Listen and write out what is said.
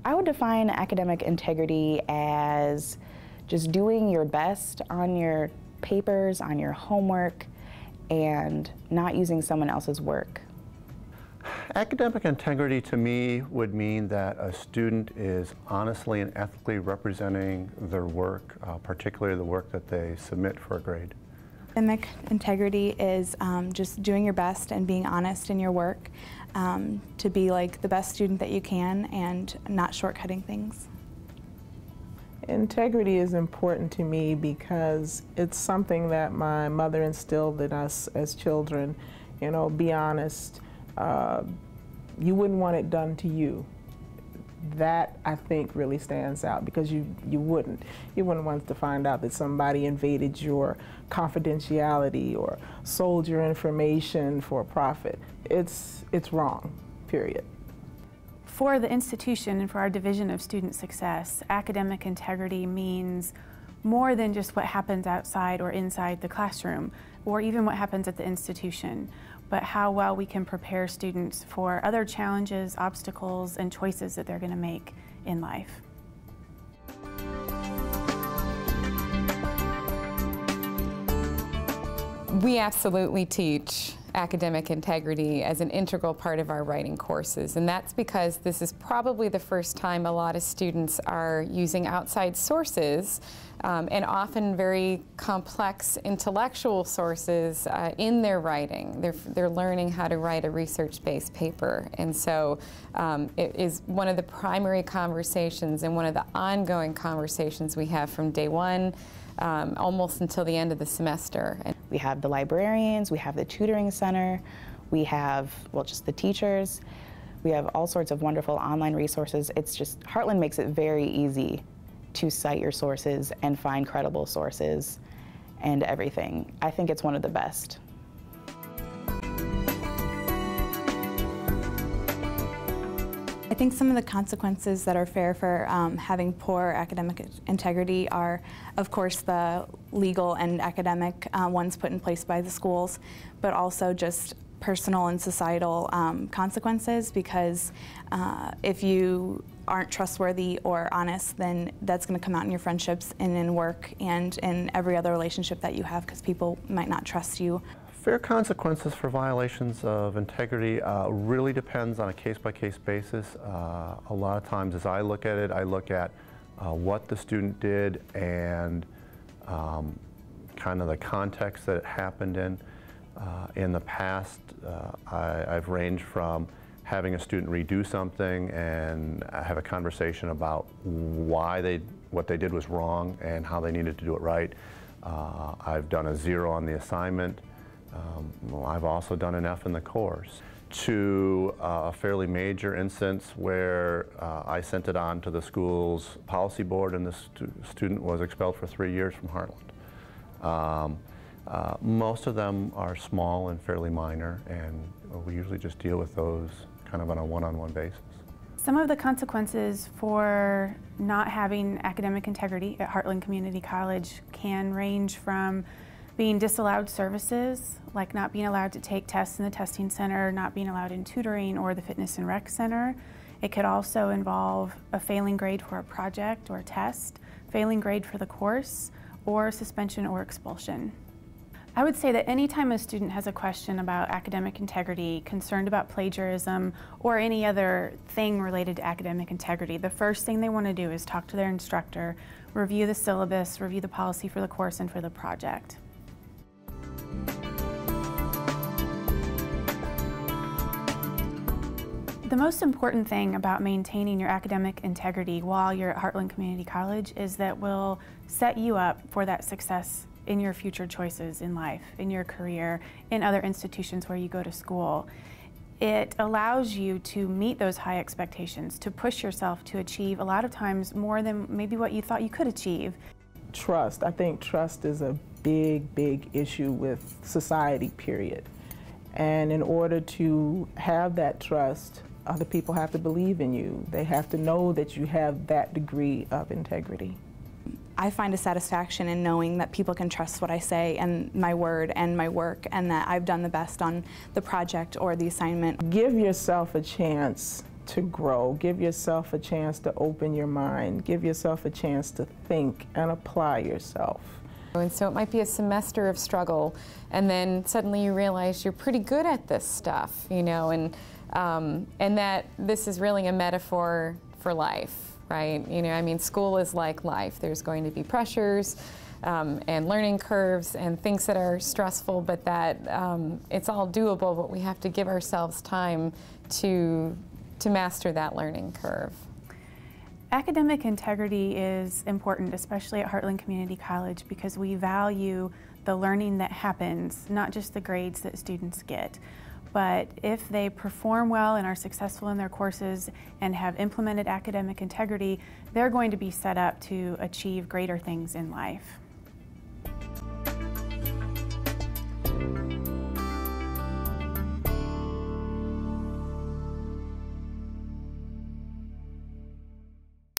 I would define academic integrity as just doing your best on your papers, on your homework, and not using someone else's work. Academic integrity to me would mean that a student is honestly and ethically representing their work, particularly the work that they submit for a grade. Academic integrity is just doing your best and being honest in your work, to be like the best student that you can and not shortcutting things. Integrity is important to me because it's something that my mother instilled in us as children. You know, be honest. You wouldn't want it done to you. That, I think, really stands out because you wouldn't. You wouldn't want to find out that somebody invaded your confidentiality or sold your information for a profit. It's wrong, period. For the institution and for our Division of Student Success, academic integrity means more than just what happens outside or inside the classroom, or even what happens at the institution, but how well we can prepare students for other challenges, obstacles, and choices that they're going to make in life. We absolutely teach academic integrity as an integral part of our writing courses, and that's because this is probably the first time a lot of students are using outside sources and often very complex intellectual sources in their writing. They're learning how to write a research-based paper, and so it is one of the primary conversations and one of the ongoing conversations we have from day one almost until the end of the semester. We have the librarians, we have the tutoring center, we have, well, just the teachers. We have all sorts of wonderful online resources. It's just, Heartland makes it very easy to cite your sources and find credible sources and everything. I think it's one of the best. I think some of the consequences that are fair for having poor academic integrity are, of course, the legal and academic ones put in place by the schools, but also just personal and societal consequences, because if you aren't trustworthy or honest, then that's going to come out in your friendships and in work and in every other relationship that you have, because people might not trust you. Fair consequences for violations of integrity really depends on a case-by-case basis. A lot of times as I look at it, I look at what the student did and kind of the context that it happened in. In the past, I've ranged from having a student redo something and have a conversation about why what they did was wrong and how they needed to do it right. I've done a 0 on the assignment. I've also done an F in the course, to a fairly major instance where I sent it on to the school's policy board and the student was expelled for 3 years from Heartland. Most of them are small and fairly minor, and we usually just deal with those kind of on a one-on-one basis. Some of the consequences for not having academic integrity at Heartland Community College can range from being disallowed services, like not being allowed to take tests in the testing center, not being allowed in tutoring or the fitness and rec center. It could also involve a failing grade for a project or a test, failing grade for the course, or suspension or expulsion. I would say that anytime a student has a question about academic integrity, concerned about plagiarism, or any other thing related to academic integrity, the first thing they want to do is talk to their instructor, review the syllabus, review the policy for the course and for the project. The most important thing about maintaining your academic integrity while you're at Heartland Community College is that will set you up for that success in your future choices in life, in your career, in other institutions where you go to school. It allows you to meet those high expectations, to push yourself to achieve a lot of times more than maybe what you thought you could achieve. Trust. I think trust is a big issue with society, period. And in order to have that trust, other people have to believe in you. They have to know that you have that degree of integrity. I find a satisfaction in knowing that people can trust what I say and my word and my work, and that I've done the best on the project or the assignment. Give yourself a chance to grow. Give yourself a chance to open your mind. Give yourself a chance to think and apply yourself. And so it might be a semester of struggle, and then suddenly you realize you're pretty good at this stuff, you know, and that this is really a metaphor for life, right? You know, I mean, school is like life. There's going to be pressures and learning curves and things that are stressful, but that it's all doable, but we have to give ourselves time to master that learning curve. Academic integrity is important, especially at Heartland Community College, because we value the learning that happens, not just the grades that students get. But if they perform well and are successful in their courses and have implemented academic integrity, they're going to be set up to achieve greater things in life.